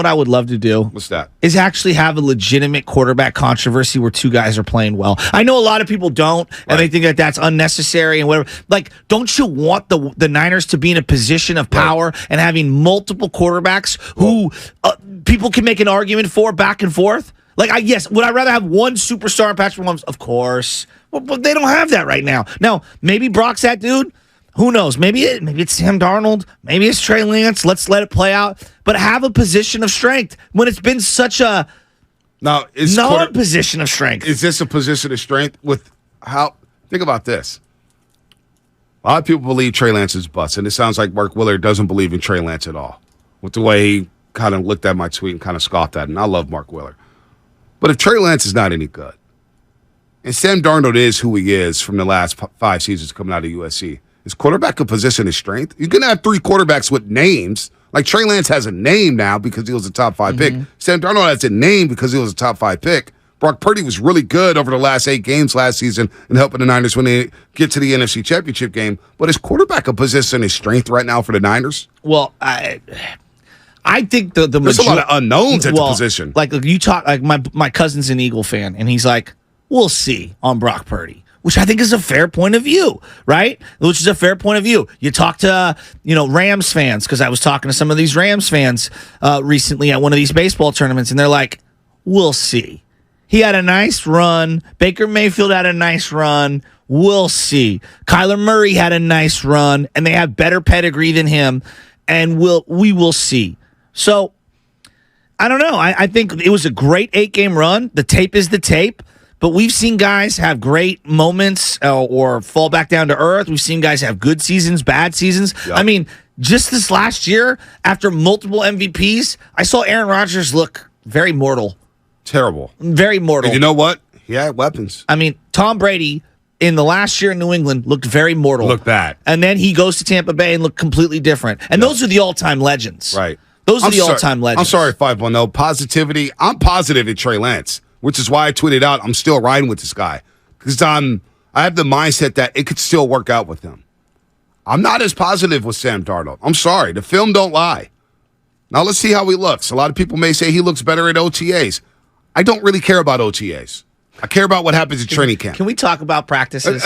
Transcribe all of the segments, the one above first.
What I would love to do What's that? is actually have a legitimate quarterback controversy where two guys are playing well. I know a lot of people don't, and they think that that's unnecessary and whatever. Like, don't you want the Niners to be in a position of power and having multiple quarterbacks who people can make an argument for back and forth? Like, would I rather have one superstar in Patrick Mahomes? Of course. But they don't have that right now. Now, maybe Brock's that dude. Who knows? Maybe it's Sam Darnold. Maybe it's Trey Lance. Let's let it play out. But have a position of strength when it's been such a position of strength. Is this a position of strength with how? Think about this. A lot of people believe Trey Lance is bust, and it sounds like Mark Willard doesn't believe in Trey Lance at all. With the way he kind of looked at my tweet and kind of scoffed at it, and I love Mark Willard. But if Trey Lance is not any good, and Sam Darnold is who he is from the last 5 seasons coming out of USC, is quarterback a position of strength? You're going to have 3 quarterbacks with names. Like Trey Lance has a name now because he was a top 5 pick. Sam Darnold has a name because he was a top 5 pick. Brock Purdy was really good over the last 8 games last season and helping the Niners when they get to the NFC Championship game. But is quarterback a position of strength right now for the Niners? Well, I think there's a lot of unknowns at the position. Like you talk, like my cousin's an Eagle fan, and he's like, "We'll see on Brock Purdy." Which I think is a fair point of view, right? Which is a fair point of view. You talk to, Rams fans, because I was talking to some of these Rams fans recently at one of these baseball tournaments, and they're like, we'll see. He had a nice run. Baker Mayfield had a nice run. We'll see. Kyler Murray had a nice run, and they have better pedigree than him, and we will see. So, I don't know. I think it was a great 8-game run. The tape is the tape. But we've seen guys have great moments or fall back down to earth. We've seen guys have good seasons, bad seasons. Yep. I mean, just this last year, after multiple MVPs, I saw Aaron Rodgers look very mortal. Terrible. Very mortal. And you know what? He had weapons. I mean, Tom Brady, in the last year in New England, looked very mortal. Looked bad. And then he goes to Tampa Bay and looked completely different. And those are the all-time legends. Right. Those are the all-time legends. I'm sorry, 510. Positivity. I'm positive in Trey Lance. Which is why I tweeted out, I'm still riding with this guy. Because I have the mindset that it could still work out with him. I'm not as positive with Sam Darnold. I'm sorry. The film don't lie. Now let's see how he looks. A lot of people may say he looks better at OTAs. I don't really care about OTAs. I care about what happens at training camp. Can we talk about practices?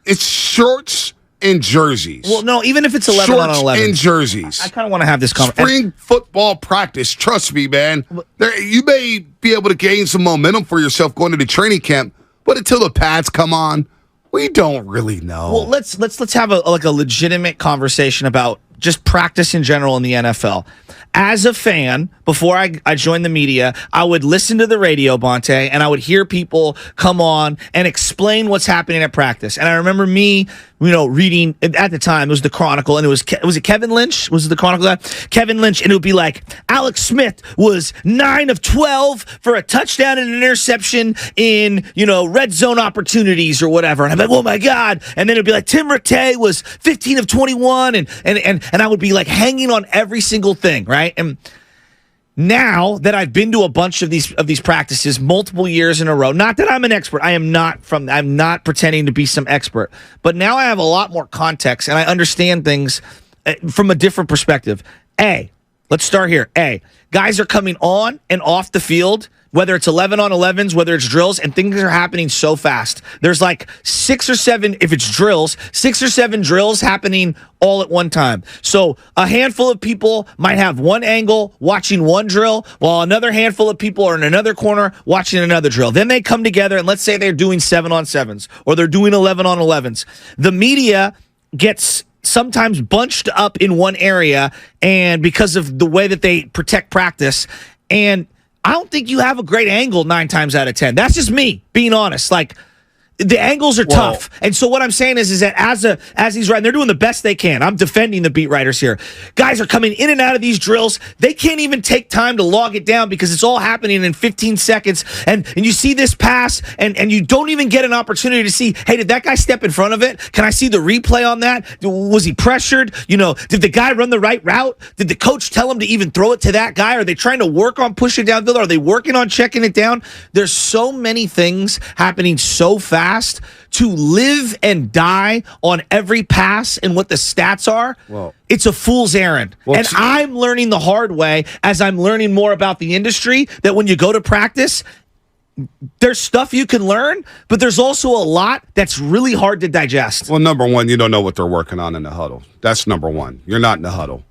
It's shorts and jerseys. Well, no, even if it's 11 on 11. Shorts and jerseys. I kind of want to have this conversation. Spring football practice, trust me, man. You may be able to gain some momentum for yourself going to the training camp, but until the pads come on, we don't really know. Well, let's have a legitimate conversation about just practice in general in the NFL. As a fan, before I joined the media, I would listen to the radio, Bonte, and I would hear people come on and explain what's happening at practice. And I remember me, reading at the time, it was the Chronicle, and was it Kevin Lynch? Was it the Chronicle guy? Kevin Lynch, and it would be like, Alex Smith was 9 of 12 for a touchdown and an interception in, red zone opportunities or whatever. And I'm like, oh my God. And then it'd be like, Tim Rattay was 15 of 21, and I would be like hanging on every single thing, right? And now that I've been to a bunch of these practices multiple years in a row, not that I'm an expert, I'm not pretending to be some expert, but now I have a lot more context and I understand things from a different perspective. Let's start here. Guys are coming on and off the field, whether it's 11 on 11s, whether it's drills, and things are happening so fast. There's like 6 or 7, if it's drills, 6 or 7 drills happening all at one time. So a handful of people might have one angle watching one drill, while another handful of people are in another corner watching another drill. Then they come together, and let's say they're doing 7 on 7s, or they're doing 11 on 11s. The media gets sometimes bunched up in one area, and because of the way that they protect practice, and I don't think you have a great angle 9 times out of 10. That's just me being honest. Like, the angles are tough. And so what I'm saying is that as he's writing, they're doing the best they can. I'm defending the beat writers here. Guys are coming in and out of these drills. They can't even take time to log it down because it's all happening in 15 seconds. And you see this pass, and you don't even get an opportunity to see, hey, did that guy step in front of it? Can I see the replay on that? Was he pressured? Did the guy run the right route? Did the coach tell him to even throw it to that guy? Are they trying to work on pushing down the field? Are they working on checking it down? There's so many things happening so fast to live and die on every pass and what the stats are, it's a fool's errand. And I'm learning the hard way as I'm learning more about the industry that when you go to practice, there's stuff you can learn, but there's also a lot that's really hard to digest. Well, number one, you don't know what they're working on in the huddle. That's number one. You're not in the huddle.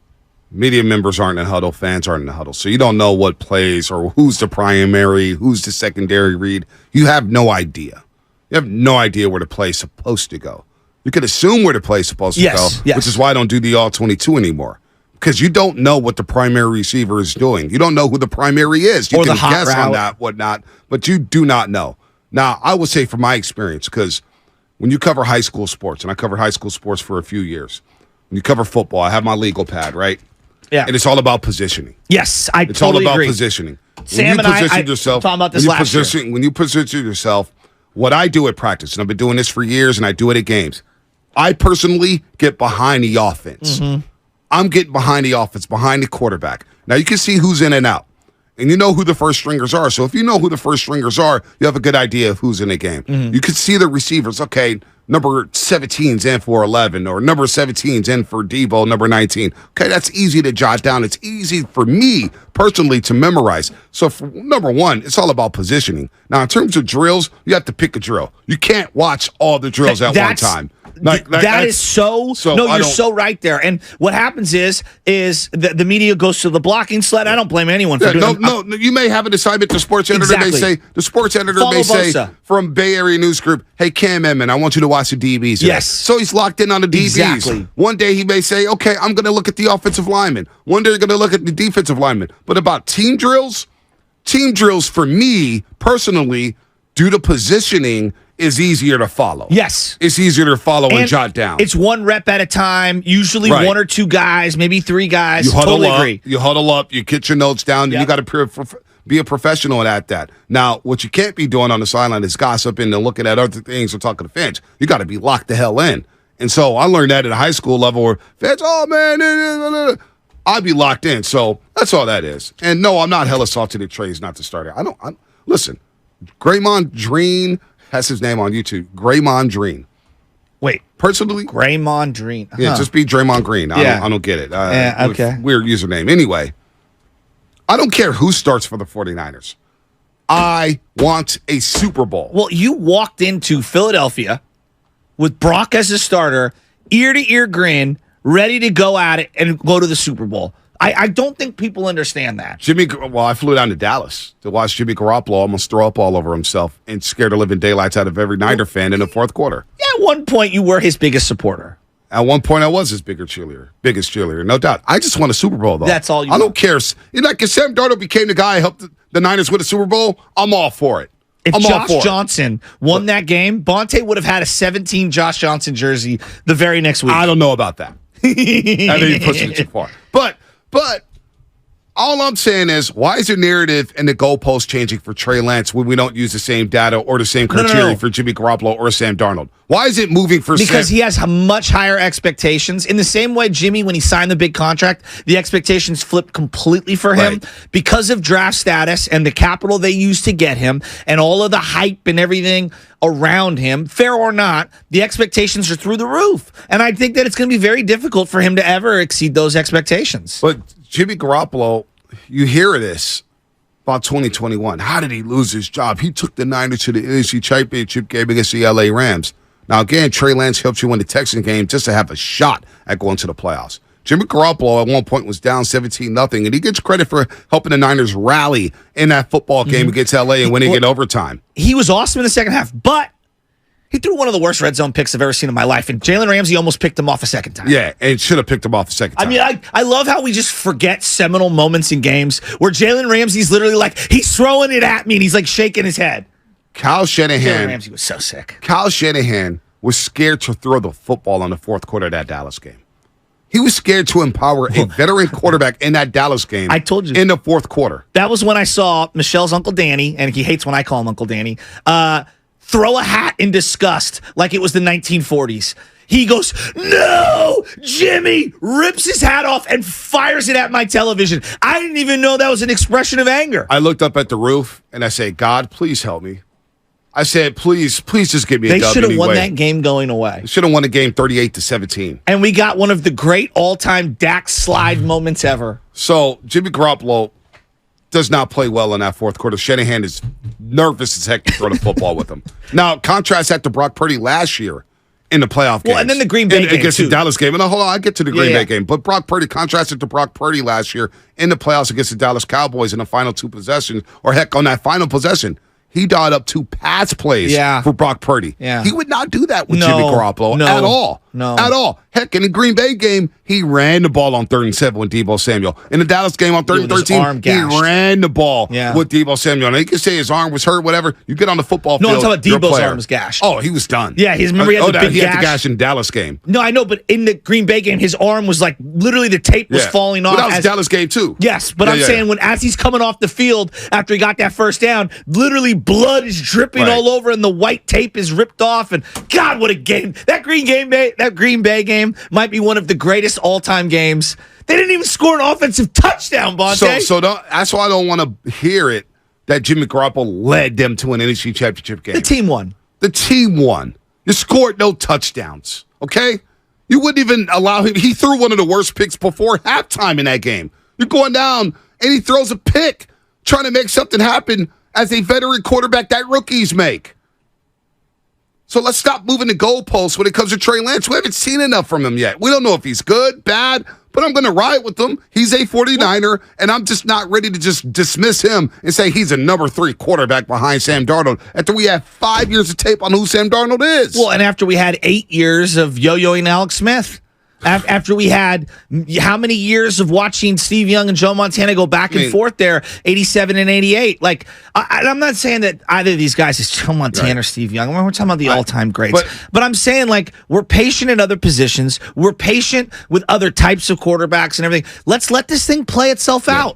Media members aren't in the huddle. Fans aren't in the huddle. So you don't know what plays or who's the primary, who's the secondary read. You have no idea. You have no idea where the play's supposed to go. You can assume where the play's supposed to go, which is why I don't do the all-22 anymore. Because you don't know what the primary receiver is doing. You don't know who the primary is. You can guess on that, whatnot, but you do not know. Now, I would say from my experience, because when you cover high school sports, and I covered high school sports for a few years, when you cover football, I have my legal pad, right? Yeah. And it's all about positioning. Yes, I totally agree. It's all about positioning. Sam and I talking about this last year. When you position yourself, what I do at practice, and I've been doing this for years, and I do it at games, I personally get behind the offense. Mm-hmm. I'm getting behind the offense, behind the quarterback. Now, you can see who's in and out, and you know who the first stringers are. So if you know who the first stringers are, you have a good idea of who's in the game. Mm-hmm. You can see the receivers. Okay, number 17's in for 11, or number 17's in for Debo, number 19. Okay, that's easy to jot down. It's easy for me personally to memorize. So for number one, it's all about positioning. Now, in terms of drills, you have to pick a drill. You can't watch all the drills at one time. That is so you're so right there. And what happens is the media goes to the blocking sled. I don't blame anyone for doing that. No, you may have an assignment. The sports editor may say, from Bay Area News Group, hey, Cam Edmond, I want you to watch the DBs. Today. Yes. So he's locked in on the DBs. Exactly. One day he may say, okay, I'm going to look at the offensive lineman. One day you're going to look at the defensive lineman. But about team drills for me, personally, due to positioning, is easier to follow. Yes. It's easier to follow and jot down. It's one rep at a time, usually one or two guys, maybe three guys. You huddle up, agree. You huddle up, you get your notes down, and you got to be a professional at that. Now, what you can't be doing on the sideline is gossiping and looking at other things or talking to fans. You got to be locked the hell in. And so I learned that at a high school level where fans, oh, man, I'd be locked in. So that's all that is. And no, I'm not hella salty to Trey's not the starter. Listen, Draymond Green has his name on YouTube. Draymond Green. Wait. Personally? Draymond Green. Uh-huh. Yeah, just be Draymond Green. I don't get it. Okay. Weird username. Anyway, I don't care who starts for the 49ers. I want a Super Bowl. Well, you walked into Philadelphia with Brock as a starter, ear-to-ear grin, ready to go at it and go to the Super Bowl. I don't think people understand that. I flew down to Dallas to watch Jimmy Garoppolo almost throw up all over himself and scare the living daylights out of every Niner fan in the fourth quarter. Yeah, at one point you were his biggest supporter. At one point I was his biggest cheerleader, no doubt. I just won a Super Bowl, though. That's all you I don't care. Like if Sam Darnold became the guy who helped the Niners win a Super Bowl, I'm all for it. If Josh Johnson won that game, Bonte would have had a 17 Josh Johnson jersey the very next week. I don't know about that. I think you're pushing it too far. But all I'm saying is, why is the narrative and the goalpost changing for Trey Lance when we don't use the same data or the same criteria for Jimmy Garoppolo or Sam Darnold? Why is it moving for Sam? Because he has much higher expectations. In the same way, Jimmy, when he signed the big contract, the expectations flipped completely for him because of draft status and the capital they used to get him and all of the hype and everything around him. Fair or not, the expectations are through the roof. And I think that it's going to be very difficult for him to ever exceed those expectations. But Jimmy Garoppolo, you hear this about 2021. How did he lose his job? He took the Niners to the NFC Championship game against the LA Rams. Now, again, Trey Lance helps you win the Texan game just to have a shot at going to the playoffs. Jimmy Garoppolo at one point was down 17-0, and he gets credit for helping the Niners rally in that football game against LA and winning in overtime. He was awesome in the second half, but he threw one of the worst red zone picks I've ever seen in my life, and Jalen Ramsey almost picked him off a second time. Yeah, and should have picked him off a second time. I mean, I love how we just forget seminal moments in games where Jalen Ramsey's literally like, he's throwing it at me, and he's like shaking his head. Jalen Ramsey was so sick. Kyle Shanahan was scared to throw the football in the fourth quarter of that Dallas game. He was scared to empower a veteran quarterback in that Dallas game. I told you. In the fourth quarter. That was when I saw Michelle's Uncle Danny, and he hates when I call him Uncle Danny, throw a hat in disgust like it was the 1940s. He goes, no, Jimmy, rips his hat off and fires it at my television. I didn't even know that was an expression of anger. I looked up at the roof and I say, God, please help me. I said, please just give me a They dub should have anyway. won that game going away. Should have won the game 38-17. And we got one of the great all-time Dax slide moments ever. So Jimmy Garoppolo does not play well in that fourth quarter. Shanahan is nervous as heck to throw the football with him. Now, contrast that to Brock Purdy last year in the playoff game. Well, and then the Green Bay game, against too. the Dallas game. And hold on, I get to the Green Bay game. But Brock Purdy, contrasted to Brock Purdy last year in the playoffs against the Dallas Cowboys in the final 2 possessions, or heck, on that final possession, he dialed up 2 pass plays for Brock Purdy. Yeah. He would not do that with Jimmy Garoppolo at all. No. At all. Heck, in the Green Bay game, he ran the ball on 3rd and 7 with Deebo Samuel. In the Dallas game on 3rd and 13, he ran the ball with Deebo Samuel. Now, you can say his arm was hurt, whatever. You get on the football field. No, I'm talking about Deebo's arm was gashed. Oh, he was done. Yeah, remember he had the big he gash. had the gash in the Dallas game. No, I know, but in the Green Bay game, his arm was like, literally the tape was falling off. But that was Dallas game, too. Yes, but I'm saying as he's coming off the field after he got that first down, literally blood is dripping all over and the white tape is ripped off. And God, what a game. That Green Bay game might be one of the greatest all-time games. They didn't even score an offensive touchdown, Bonte. So that's why I don't want to hear it that Jimmy Garoppolo led them to an NFC Championship game. The team won. The team won. You scored no touchdowns, okay? You wouldn't even allow him. He threw one of the worst picks before halftime in that game. You're going down, and he throws a pick trying to make something happen as a veteran quarterback that rookies make. So let's stop moving the goalposts when it comes to Trey Lance. We haven't seen enough from him yet. We don't know if he's good, bad, but I'm going to ride with him. He's a 49er, and I'm just not ready to just dismiss him and say he's a number 3 quarterback behind Sam Darnold after we have 5 years of tape on who Sam Darnold is. Well, and after we had 8 years of yo-yoing Alex Smith. After we had how many years of watching Steve Young and Joe Montana go back and forth there, 87 and 88. Like, I'm not saying that either of these guys is Joe Montana or Steve Young. We're talking about the all-time greats. But I'm saying, like, we're patient in other positions. We're patient with other types of quarterbacks and everything. Let's let this thing play itself out.